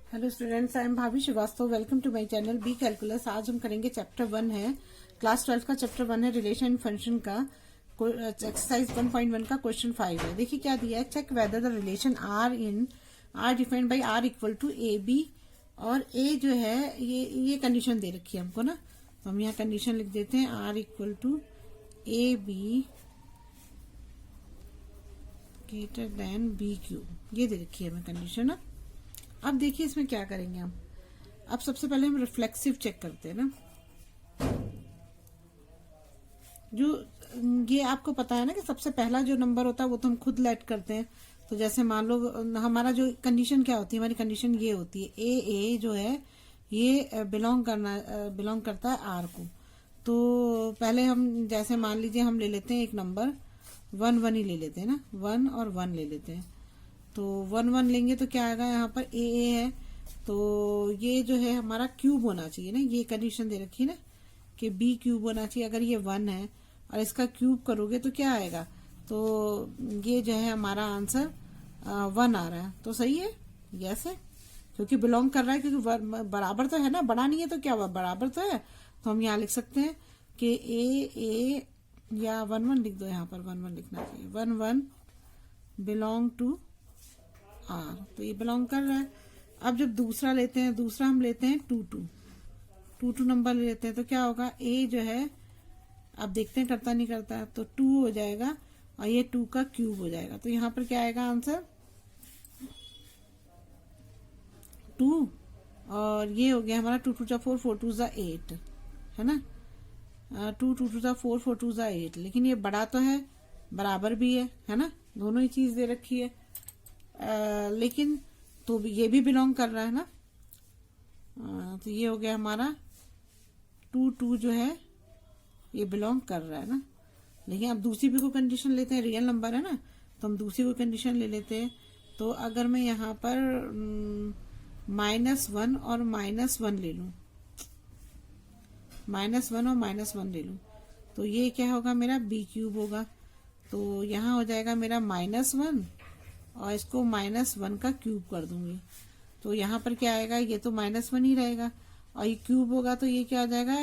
Hello students, I am Bhabhi Shrivastava. Welcome to my channel B calculus. आज हम करेंगे chapter 1 है, क्लास 12 का चैप्टर 1 है, रिलेशन फंक्शन का। एक्सरसाइज 1.1 का क्वेश्चन 5 है। देखिए क्या दिया है, check whether the relation R defined by R equal to A B. और ए जो है ये कंडीशन दे रखी है हमको ना, तो हम यहाँ कंडीशन लिख देते हैं R equal to A B greater than B Q. ये दे रखी है हमें कंडीशन ना। अब देखिए इसमें क्या करेंगे हम। अब सबसे पहले हम रिफ्लेक्सिव चेक करते हैं ना। जो ये आपको पता है ना कि सबसे पहला जो नंबर होता है वो तो हम खुद लेट करते हैं। तो जैसे मान लो हमारा जो कंडीशन क्या होती है, हमारी कंडीशन ये होती है ए जो है ये बिलोंग करता है आर को। तो पहले हम जैसे मान लीजिए हम ले लेते हैं एक नंबर 1 ही ले लेते हैं ना, 1 और 1 ले लेते हैं। तो 1 लेंगे तो क्या आएगा, यहाँ पर ए है तो ये जो है हमारा क्यूब होना चाहिए ना। ये कंडीशन दे रखी है ना कि बी क्यूब होना चाहिए। अगर ये 1 है और इसका क्यूब करोगे तो क्या आएगा, तो ये जो है हमारा आंसर 1 आ रहा है। तो सही है, यस है, क्योंकि बिलोंग कर रहा है, क्योंकि बराबर तो है ना, बड़ा नहीं है तो क्या हुआ, बराबर तो है। तो हम यहाँ लिख सकते हैं कि ए या 1 लिख दो, यहाँ पर 1 लिखना चाहिए। 1 बिलोंग टू आर, तो ये बिलोंग कर रहा है। अब जब दूसरा लेते हैं, दूसरा हम लेते हैं 2 नंबर लेते हैं तो क्या होगा, ए जो है अब देखते हैं करता नहीं करता, तो 2 हो जाएगा और ये 2 का क्यूब हो जाएगा। तो यहाँ पर क्या आएगा आंसर 2, और ये हो गया हमारा 2 2 जा 4 4 2 जा 8 है ना। 2 2 2 जा 4 4 2 जा 8, लेकिन ये बड़ा तो है, बराबर भी है ना, दोनों ही चीज दे रखी है। लेकिन तो ये भी बिलोंग कर रहा है ना। तो ये हो गया हमारा 2 जो है ये बिलोंग कर रहा है ना। लेकिन अब दूसरी भी कोई कंडीशन लेते हैं, रियल नंबर है ना, तो हम दूसरी कोई कंडीशन ले लेते हैं। तो अगर मैं यहाँ पर -1 और -1 ले लूं, -1 और -1 ले लूं, तो ये क्या होगा, मेरा बी क्यूब होगा। तो यहाँ हो जाएगा मेरा -1 और इसको -1 का क्यूब कर दूंगी, तो यहाँ पर क्या आएगा, ये तो -1 ही रहेगा और ये क्यूब होगा तो ये क्या आ जाएगा,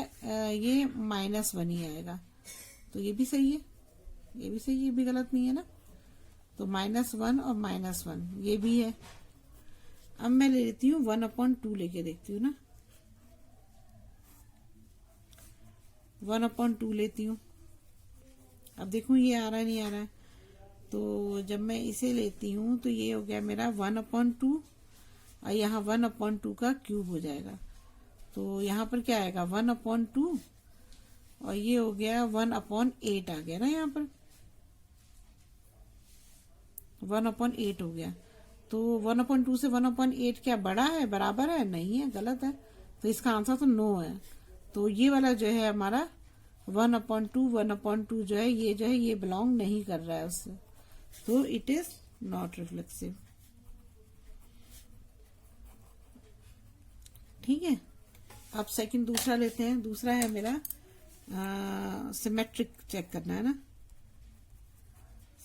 ये -1 ही आएगा। तो ये भी सही है, ये भी सही है, ये भी गलत नहीं है ना। तो -1 और -1 ये भी है। अब मैं ले लेती हूँ 1/2 लेके देखती हूँ ना, 1/2 लेती हूँ। अब देखूं ये आ रहा है नहीं आ रहा है। तो जब मैं इसे लेती हूँ तो ये हो गया मेरा 1/2 और यहाँ 1/2 का क्यूब हो जाएगा। तो यहाँ पर क्या आएगा 1/2 और ये हो गया 1/8 आ गया ना, यहाँ पर 1/8 हो गया। तो 1/2 से 1/8 क्या बड़ा है, बराबर है, नहीं है, गलत है। तो इसका आंसर तो नो है। तो ये वाला जो है हमारा 1/2 जो है ये बिलोंग नहीं कर रहा है उससे, तो इट इज नॉट रिफ्लेक्सिव। ठीक है। अब सेकंड दूसरा लेते हैं। दूसरा है मेरा सिमेट्रिक चेक करना है ना।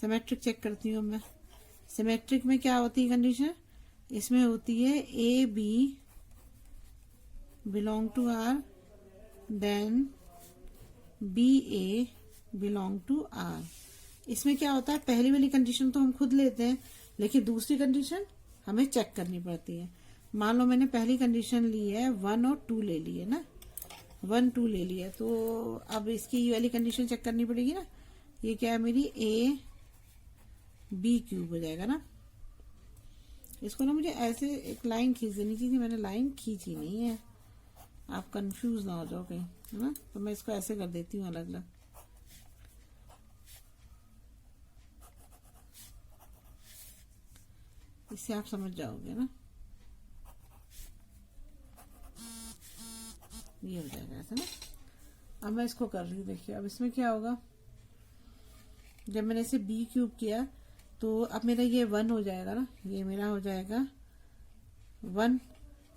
सिमेट्रिक चेक करती हूँ मैं। सिमेट्रिक में क्या होती है कंडीशन, इसमें होती है A B belong to R then B A belong to R. इसमें क्या होता है, पहली वाली कंडीशन तो हम खुद लेते हैं, लेकिन दूसरी कंडीशन हमें चेक करनी पड़ती है। मान लो मैंने पहली कंडीशन ली है 1 और 2 ले ली है ना, 1 2 ले लिया, तो अब इसकी ये वाली कंडीशन चेक करनी पड़ेगी ना। ये क्या है मेरी ए बी क्यूब हो जाएगा ना। इसको ना मुझे ऐसे एक लाइन खींच देनी चाहिए, मैंने लाइन खींची नहीं है, आप कंफ्यूज ना हो जाओ कहीं, है ना। तो मैं इसको ऐसे कर देती हूँ अलग अलग। इससे आप समझ जाओगे ना, ये हो जाएगा ऐसा ना। अब मैं इसको कर रही हूँ, देखिए अब इसमें क्या होगा, जब मैंने इसे बी क्यूब किया तो अब मेरा ये 1 हो जाएगा ना, ये मेरा हो जाएगा 1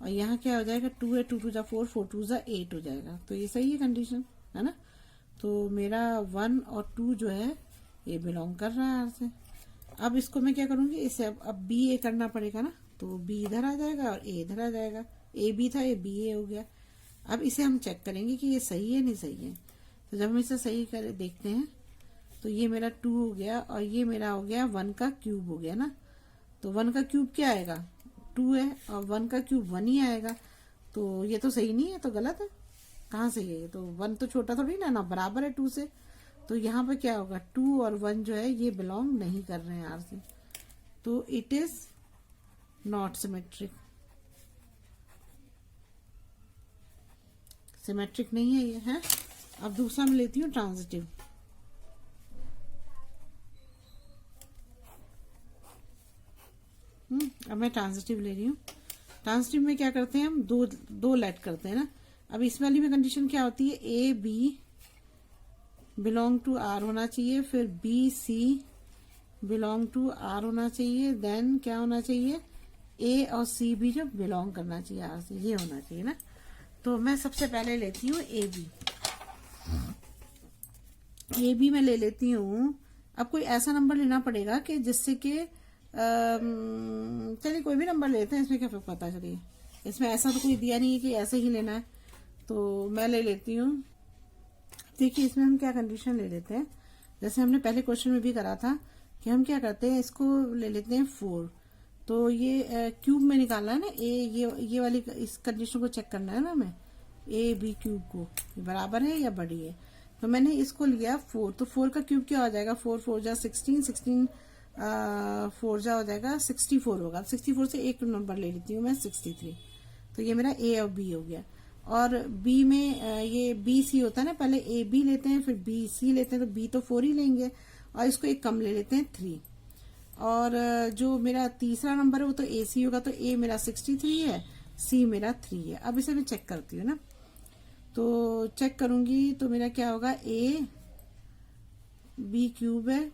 और यहाँ क्या हो जाएगा 2 है, 2 2 जा 4 4 2 जा 8 हो जाएगा। तो ये सही है कंडीशन, है ना। तो मेरा 1 और 2 जो है ये बिलोंग कर रहा है आर से। अब इसको मैं क्या करूंगी, इसे अब बी ए करना पड़ेगा ना, तो बी इधर आ जाएगा और ए इधर आ जाएगा। ए बी था, ये बी ए हो गया। अब इसे हम चेक करेंगे कि ये सही है नहीं सही है। तो जब हम इसे सही कर देखते हैं तो ये मेरा 2 हो गया और ये मेरा हो गया 1 का क्यूब हो गया ना। तो 1 का क्यूब क्या आएगा, 2 है, और 1 का क्यूब 1 ही आएगा। तो ये तो सही नहीं है, तो गलत है। कहाँ से ये, तो 1 तो छोटा थोड़ी ना बराबर है 2 से। तो यहाँ पर क्या होगा, 2 और 1 जो है ये बिलोंग नहीं कर रहे हैं आर से। तो it is not symmetric, symmetric नहीं है ये है। अब दूसरा मैं लेती हूँ ट्रांजिटिव। अब मैं ट्रांजिटिव ले रही हूँ। ट्रांजिटिव में क्या करते हैं हम, दो लेट करते हैं ना। अब इस वाली में कंडीशन क्या होती है, A B belong to R होना चाहिए, फिर B C belong to R होना चाहिए, देन क्या होना चाहिए, ए और सी भी जो बिलोंग करना चाहिए आर से, ये होना चाहिए ना। तो मैं सबसे पहले लेती हूँ ए बी। ए बी मैं ले लेती हूँ। अब कोई ऐसा नंबर लेना पड़ेगा कि जिससे कि चलिए कोई भी नंबर लेते हैं, इसमें क्या पता चलिए, इसमें ऐसा तो कोई दिया नहीं है कि ऐसे ही लेना है। तो मैं ले लेती हूँ, देखिए इसमें हम क्या कंडीशन ले लेते हैं, जैसे हमने पहले क्वेश्चन में भी करा था कि हम क्या करते हैं, इसको ले लेते हैं 4। तो ये क्यूब में निकालना है ना, ये वाली इस कंडीशन को चेक करना है ना हमें, ए बी क्यूब को बराबर है या बड़ी है। तो मैंने इसको लिया 4, तो 4 का क्यूब क्या हो जाएगा, 4 4 जा 16, 16 4 जा हो जाएगा 64 होगा। 64 से एक नंबर ले लेती हूँ मैं 63। तो ये मेरा ए और बी हो गया। और बी में ये बी सी होता है ना, पहले ए बी लेते हैं फिर बी सी लेते हैं, तो बी तो 4 ही लेंगे और इसको एक कम ले लेते हैं 3। और जो मेरा तीसरा नंबर है वो तो ए सी होगा, तो ए मेरा 63 है, सी मेरा 3 है। अब इसे मैं चेक करती हूँ ना, तो चेक करूंगी तो मेरा क्या होगा, ए बी क्यूब है,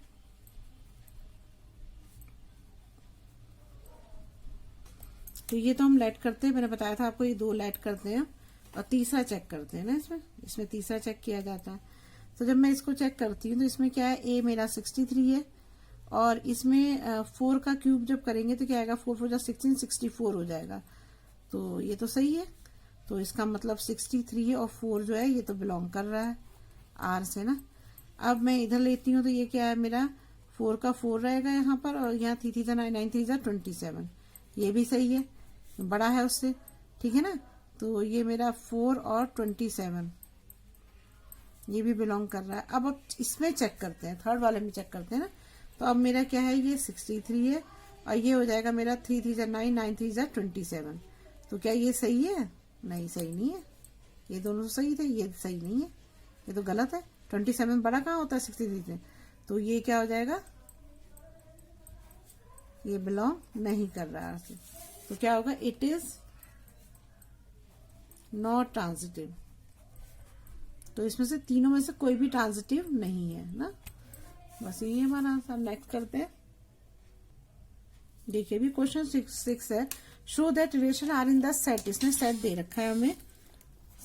तो ये तो हम लेट करते हैं, मैंने बताया था आपको ये 2 लेट करते हैं और तीसरा चेक करते हैं ना, इसमें तीसरा चेक किया जाता है। तो जब मैं इसको चेक करती हूँ तो इसमें क्या है, ए मेरा 63 है और इसमें 4 का क्यूब जब करेंगे तो क्या आएगा, 4 4 जा 16, 64 हो जाएगा। तो ये तो सही है, तो इसका मतलब 63 और 4 जो है ये तो बिलोंग कर रहा है आर से ना। अब मैं इधर लेती हूँ तो ये क्या है, मेरा 4 का 4 रहेगा यहाँ पर, और यहाँ 3 3 जा 9 9 3 जा 27, ये भी सही है, बड़ा है उससे, ठीक है ना। तो ये मेरा 4 और 27 ये भी बिलोंग कर रहा है। अब इसमें चेक करते हैं, थर्ड वाले में चेक करते हैं ना। तो अब मेरा क्या है, ये 63 है और ये हो जाएगा मेरा 3 3 जा 9 9 3 जा 27। तो क्या ये सही है, नहीं सही नहीं है, ये दोनों तो सही थे, ये सही नहीं है, ये तो गलत है। 27 बड़ा कहाँ होता है 63 से, तो ये क्या हो जाएगा, ये बिलोंग नहीं कर रहा है। तो क्या होगा, इट इज नॉट ट्रांजिटिव। तो इसमें से तीनों में से कोई भी ट्रांजिटिव नहीं है ना, बस यही हमारा आंसर। नेक्स्ट करते हैं, देखिए भी क्वेश्चन 6 है, show that relation R in the set. इसने सेट दे रखा है हमें,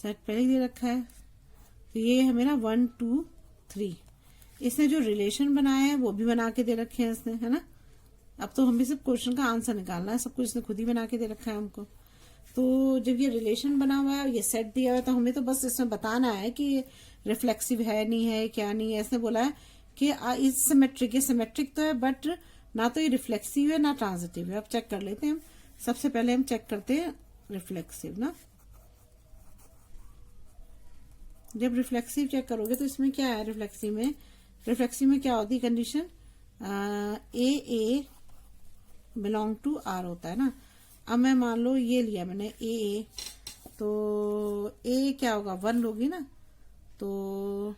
सेट पहले ही दे रखा है। तो ये है मेरा 1 2 3। इसने जो रिलेशन बनाया है वो भी बना के दे रखे हैं इसने, है ना। अब तो हमें सिर्फ क्वेश्चन का आंसर निकालना है, सब कुछ इसने खुद ही बना के दे रखा है हमको। तो जब ये रिलेशन बना हुआ है, ये सेट दिया हुआ है, तो हमें तो बस इसमें बताना है कि रिफ्लेक्सिव है नहीं है, क्या नहीं है। इसने बोला है कि इस सिमेट्रिक, ये सिमेट्रिक तो है बट ना तो ये रिफ्लेक्सिव है ना ट्रांजिटिव है। अब चेक कर लेते हैं हम। सबसे पहले हम चेक करते हैं रिफ्लेक्सिव ना। जब रिफ्लेक्सिव चेक करोगे तो इसमें क्या है, रिफ्लेक्सिव में क्या होती है condition, A belong to R होता है ना। अब मैं मान लो ये लिया मैंने ए, तो ए क्या होगा, 1 होगी ना। तो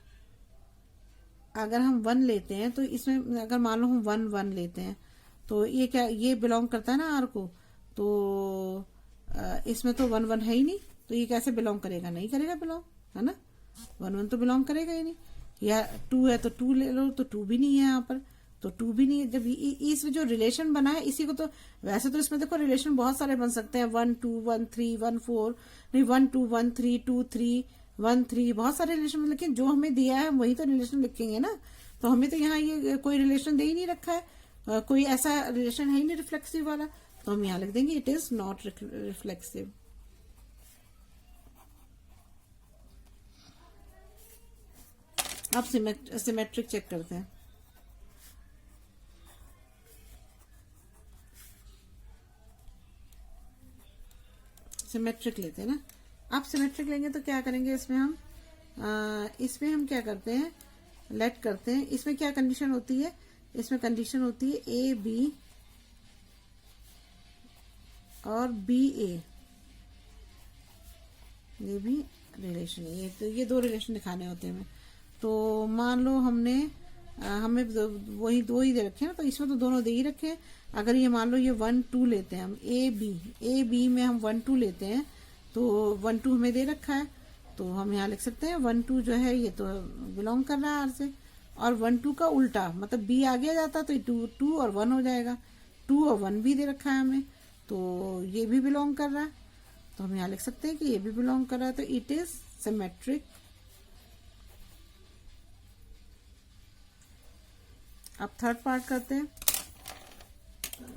अगर हम 1 लेते हैं तो इसमें अगर मान लो हम 1 1 लेते हैं तो ये क्या, ये बिलोंग करता है ना आर को। तो इसमें तो 1 1 है ही नहीं, तो ये कैसे बिलोंग करेगा, नहीं करेगा बिलोंग, है ना। 1 1 तो बिलोंग करेगा ही नहीं। या 2 है तो 2 ले लो, तो 2 भी नहीं है यहाँ पर, तो 2 भी नहीं है। जब इस जो रिलेशन बना है इसी को, तो वैसे तो इसमें देखो रिलेशन बहुत सारे बन सकते हैं, 1 2 1 3 1 4, नहीं 1 2 1 3 2 3 1 3, बहुत सारे रिलेशन। लेकिन जो हमें दिया है वही तो रिलेशन लिखेंगे ना। तो हमें तो यहाँ ये कोई रिलेशन दे ही नहीं रखा है, कोई ऐसा रिलेशन है ही नहीं रिफ्लेक्सिव वाला। तो हम यहाँ लिख देंगे इट इज नॉट रिफ्लेक्सिव। अब सिमेट्रिक चेक करते हैं। सिमेट्रिक लेते हैं ना। अब सिमेट्रिक लेंगे तो क्या करेंगे, इसमें हम क्या करते हैं, लेट करते हैं। इसमें क्या कंडीशन होती है, इसमें कंडीशन होती है ए बी और बी ए, ये भी रिलेशन है। ये दो रिलेशन दिखाने होते हैं हमें। तो मान लो हमें वही दो ही दे रखे हैं, तो इसमें तो दोनों दे ही रखे हैं। अगर ये मान लो ये 1 2 लेते हैं हम, ए बी में हम 1 2 लेते हैं, तो 1 2 हमें दे रखा है, तो हम यहाँ लिख सकते हैं 1 2 जो है ये तो बिलोंग कर रहा है आर से। और 1 2 का उल्टा मतलब बी आगे जाता तो 2 और 1 हो जाएगा। 2 और 1 भी दे रखा है हमें, तो ये भी बिलोंग कर रहा है, तो हम यहाँ लिख सकते हैं कि ये भी बिलोंग कर रहा है, तो इट इज सिमेट्रिक। अब थर्ड पार्ट करते हैं।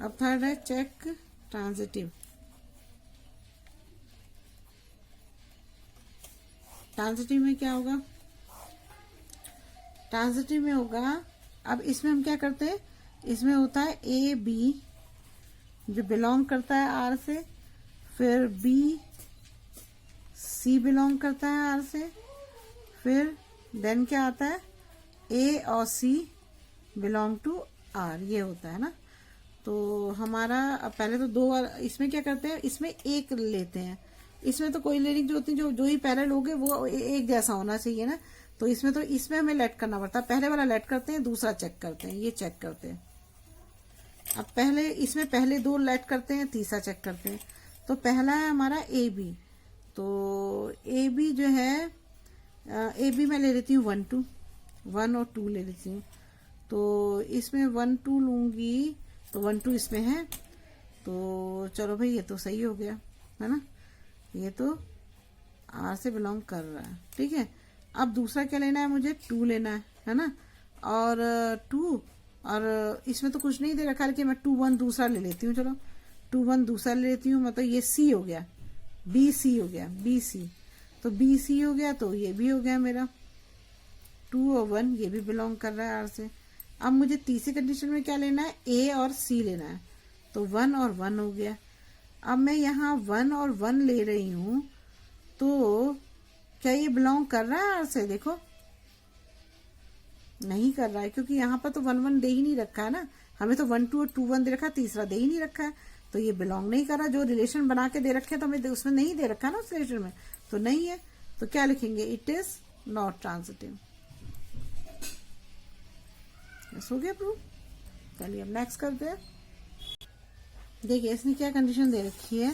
अब थर्ड है चेक ट्रांजिटिव। ट्रांजिटिव में क्या होगा, ट्रांजिटिव में होगा, अब इसमें हम क्या करते हैं, इसमें होता है ए बी जो बिलोंग करता है आर से, फिर बी सी बिलोंग करता है आर से, फिर देन क्या आता है ए और सी बिलोंग टू आर, ये होता है ना। तो हमारा अब पहले तो दो, इसमें क्या करते हैं, इसमें एक लेते हैं, इसमें तो कोई लेनी जो होती है, जो ही पैरेलल होगे वो एक जैसा होना चाहिए ना। तो इसमें हमें लेट करना पड़ता है। पहले वाला लेट करते हैं, दूसरा चेक करते हैं, ये चेक करते हैं। अब इसमें पहले दो लेट करते हैं, तीसरा चेक करते हैं। तो पहला है हमारा ए बी, तो ए बी जो है, ए बी मैं ले लेती हूँ 1 2, 1 और 2 ले लेती हूँ। तो इसमें 1 2 लूंगी, तो 1 2 इसमें है, तो चलो भाई ये तो सही हो गया है ना, ये तो आर से बिलोंग कर रहा है, ठीक है। अब दूसरा क्या लेना है, मुझे 2 लेना है ना, और 2, और इसमें तो कुछ नहीं दे रखा, लेकिन मैं 2 1 दूसरा ले लेती हूँ, चलो 2 1 दूसरा ले लेती हूँ। मतलब ये सी हो गया, बी सी हो गया, बी सी, तो बी सी हो गया, तो ये भी हो गया मेरा 2 और 1, ये भी बिलोंग कर रहा है आर से। अब मुझे तीसरी कंडीशन में क्या लेना है, ए और सी लेना है, तो 1 और 1 हो गया। अब मैं यहाँ 1 और 1 ले रही हूँ, तो क्या ये बिलोंग कर रहा है आर से, देखो नहीं कर रहा है, क्योंकि यहाँ पर तो 1 1 दे ही नहीं रखा है ना, हमें तो 1 2 और 2 1 दे रखा है, तीसरा दे ही नहीं रखा है, तो ये बिलोंग नहीं कर रहा। जो रिलेशन बना के दे रखे हैं तो हमें उसमें नहीं दे रखा ना, उस रिलेशन में तो नहीं है, तो क्या लिखेंगे, इट इज नॉट ट्रांजिटिव। हो गया प्रूफ। चलिए अब नेक्स्ट करते हैं। देखिए इसने क्या कंडीशन दे रखी है,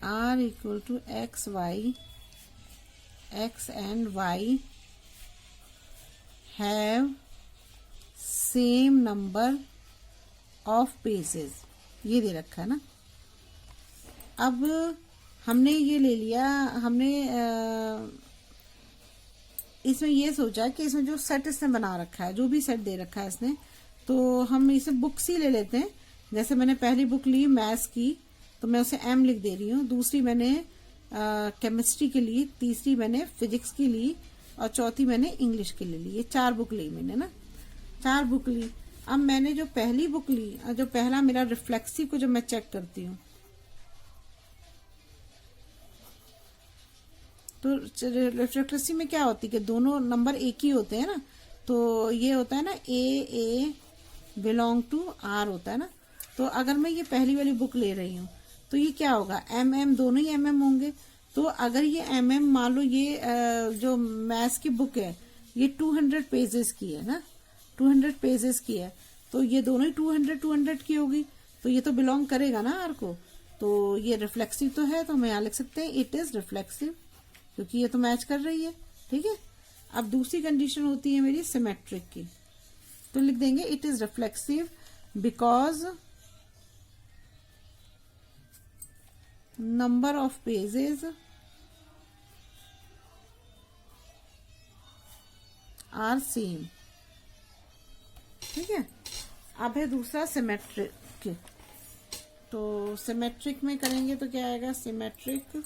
R equal to X Y, X and Y have same number of pages, ये दे रखा है ना। अब हमने ये ले लिया, हमने इसमें ये सोचा कि इसमें जो सेट इसने बना रखा है, जो भी सेट दे रखा है इसने, तो हम इसे बुक्स ही ले लेते हैं। जैसे मैंने पहली बुक ली मैथ्स की, तो मैं उसे एम लिख दे रही हूँ, दूसरी मैंने केमिस्ट्री की ली, तीसरी मैंने फिजिक्स की ली, और चौथी मैंने इंग्लिश की ले ली। ये 4 बुक ली मैंने ना, 4 बुक ली। अब मैंने जो पहली बुक ली, जो पहला मेरा रिफ्लेक्सिव को जब मैं चेक करती हूँ, तो रिफ्लेक्सिव में क्या होती है कि दोनों नंबर एक ही होते हैं ना, तो ये होता है ना ए बिलोंग टू आर होता है ना। तो अगर मैं ये पहली वाली बुक ले रही हूँ, तो ये क्या होगा, एम दोनों ही एम होंगे। तो अगर ये एम मान लो ये जो मैथ्स की बुक है ये 200 पेजेस की है ना, 200 पेजेस की है, तो ये दोनों ही 200 की होगी, तो ये तो बिलोंग करेगा ना आर को। तो ये रिफ्लेक्सिव तो है, तो हम यहाँ लिख सकते हैं इट इज रिफ्लेक्सिव, क्योंकि ये तो मैच कर रही है, ठीक है। अब दूसरी कंडीशन होती है मेरी सिमेट्रिक की, तो लिख देंगे it is reflexive because number of pages are same, ठीक है। अब है दूसरा सिमेट्रिक। तो सिमेट्रिक में करेंगे तो क्या आएगा, सिमेट्रिक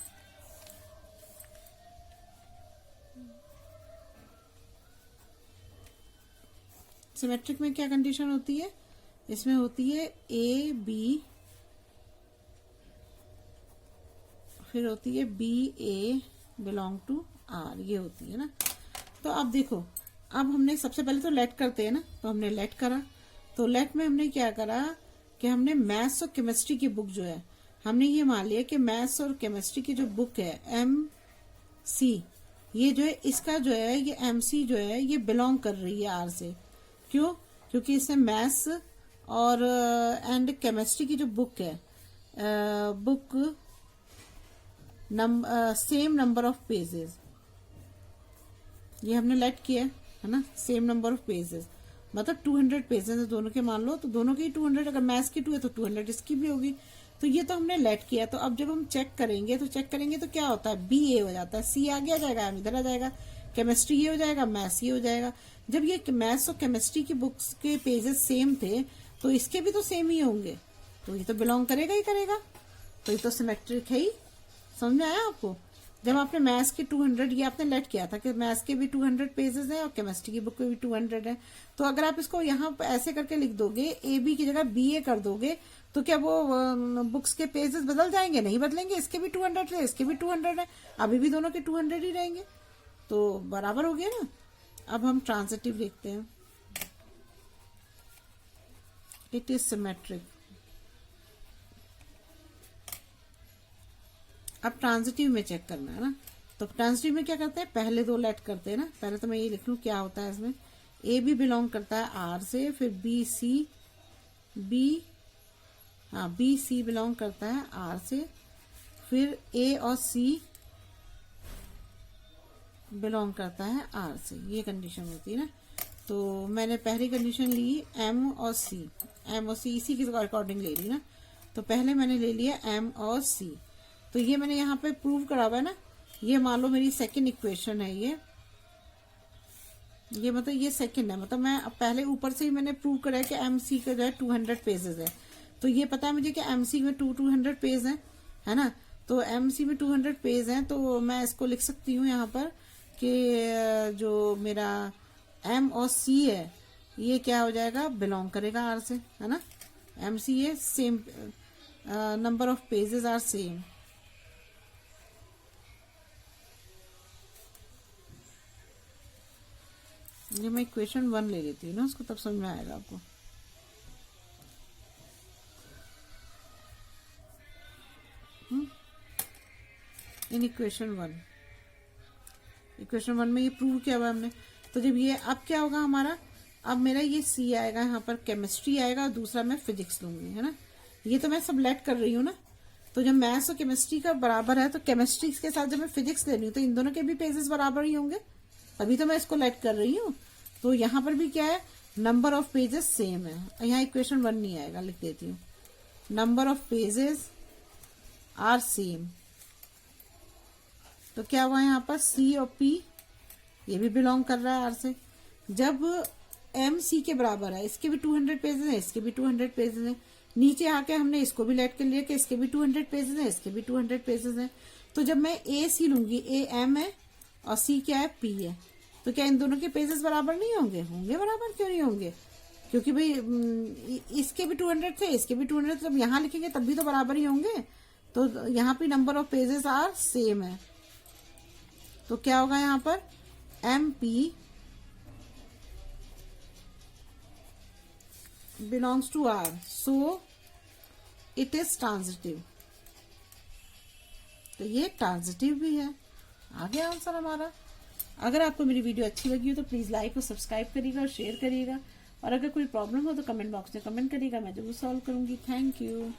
सिमेट्रिक में क्या कंडीशन होती है, इसमें होती है ए बी, फिर होती है B A belong to R, ये होती है ना। तो अब देखो, अब हमने सबसे पहले तो लेट करते हैं ना, तो हमने लेट करा, तो लेट में हमने क्या करा कि हमने मैथ्स और केमिस्ट्री की बुक जो है, हमने ये मान लिया कि मैथ्स और केमिस्ट्री की जो बुक है MC, ये जो है इसका जो है ये MC जो है ये बिलोंग कर रही है R से। क्यों? क्योंकि इसमें मैथ्स और एंड केमिस्ट्री की जो बुक है, book same number of pages, ये हमने लेट किया है ना, सेम नंबर ऑफ पेजेस, मतलब 200 पेजेस है दोनों के, मान लो तो दोनों के 200, अगर मैथ्स की 2 है तो 200 इसकी भी होगी। तो ये तो हमने लेट किया। तो अब जब हम चेक करेंगे तो क्या होता है, बी ए हो जाता है, सी आगे आ जाएगा, एम इधर आ जाएगा, केमिस्ट्री ये हो जाएगा, मैथ्स ये हो जाएगा। जब ये मैथ्स और केमिस्ट्री की बुक्स के पेजेस सेम थे तो इसके भी तो सेम ही होंगे, तो ये तो बिलोंग करेगा ही करेगा, तो ये तो सिमेट्रिक है ही। समझ में आया आपको? जब आपने मैथ्स के 200, ये आपने लेट किया था कि मैथ्स के भी 200 पेजेस हैं और केमिस्ट्री की बुक के भी 200 है, तो अगर आप इसको यहाँ ऐसे करके लिख दोगे, ए बी की जगह बी ए कर दोगे, तो क्या वो बुक्स के पेजेस बदल जाएंगे? नहीं बदलेंगे। इसके भी 200 है, इसके भी 200 है, अभी भी दोनों के 200 ही रहेंगे, तो बराबर हो गया ना। अब हम ट्रांजिटिव देखते हैं, इट इज सिमेट्रिक। अब ट्रांजिटिव में चेक करना है ना, तो ट्रांजिटिव में क्या करते हैं, पहले 2 लेट करते हैं ना। पहले तो मैं ये लिख लूं क्या होता है इसमें, ए बी बिलोंग करता है आर से, फिर बी सी बिलोंग करता है आर से, फिर ए और सी बिलोंग करता है आर से, ये कंडीशन होती है ना। तो मैंने पहली कंडीशन ली एम और सी इसी के अकॉर्डिंग ले ली ना। तो पहले मैंने ले लिया एम और सी, तो ये मैंने यहाँ पे प्रूव करा हुआ है ना। ये मान लो मेरी सेकंड इक्वेशन है, ये मतलब ये सेकंड है, मतलब मैं पहले ऊपर से ही मैंने प्रूव करा है कि MC का जो है 200 पेजेस है। तो ये पता है मुझे कि MC में 200 पेज है ना। तो MC में 200 पेज हैं, तो मैं इसको लिख सकती हूँ यहाँ पर कि जो मेरा M और C है ये क्या हो जाएगा, बिलोंग करेगा R से, है ना। MC ये same number of pages are same. ये मैं इक्वेशन 1 ले लेती हूँ ना, उसको तब समझ में आएगा आपको। इन इक्वेशन 1 में ये प्रूव किया हुआ हमने। तो जब ये, अब क्या होगा हमारा, अब मेरा ये सी आएगा, यहाँ पर केमिस्ट्री आएगा, और दूसरा मैं फिजिक्स लूंगी, है ना। ये तो मैं सब लेट कर रही हूँ ना। तो जब मैथ्स और केमिस्ट्री का बराबर है, तो केमिस्ट्री के साथ जब मैं फिजिक्स ले रही हूँ तो इन दोनों के भी पेजेस बराबर ही होंगे, अभी तो मैं इसको लेट कर रही हूँ। तो यहाँ पर भी क्या है, नंबर ऑफ पेजेस सेम है। यहाँ इक्वेशन 1 नहीं आएगा, लिख देती हूँ, number of pages are same. तो क्या हुआ यहाँ पर, सी और पी ये भी बिलोंग कर रहा है आर से। जब एम सी के बराबर है, इसके भी 200 पेजेस हैं, इसके भी 200 पेजेस हैं, नीचे आके हमने इसको भी लेट कर लिया कि इसके भी 200 पेजेस हैं, इसके भी 200 पेजेस हैं। तो जब मैं ए सी लूंगी, ए एम है और सी क्या है, पी है, तो क्या इन दोनों के पेजेस बराबर नहीं होंगे? होंगे बराबर। क्यों नहीं होंगे? क्योंकि भाई इसके भी 200 थे, इसके भी 200 थे, जब यहाँ लिखेंगे तब भी तो बराबर ही होंगे। तो यहाँ पे number of pages are same है। तो क्या होगा यहाँ पर, M P belongs to R, so it is transitive. तो ये ट्रांजिटिव भी है। आ गया आंसर हमारा। अगर आपको मेरी वीडियो अच्छी लगी हो तो प्लीज लाइक और सब्सक्राइब करिएगा और शेयर करिएगा, और अगर कोई प्रॉब्लम हो तो कमेंट बॉक्स में कमेंट करिएगा, मैं जरूर सॉल्व करूंगी। Thank you.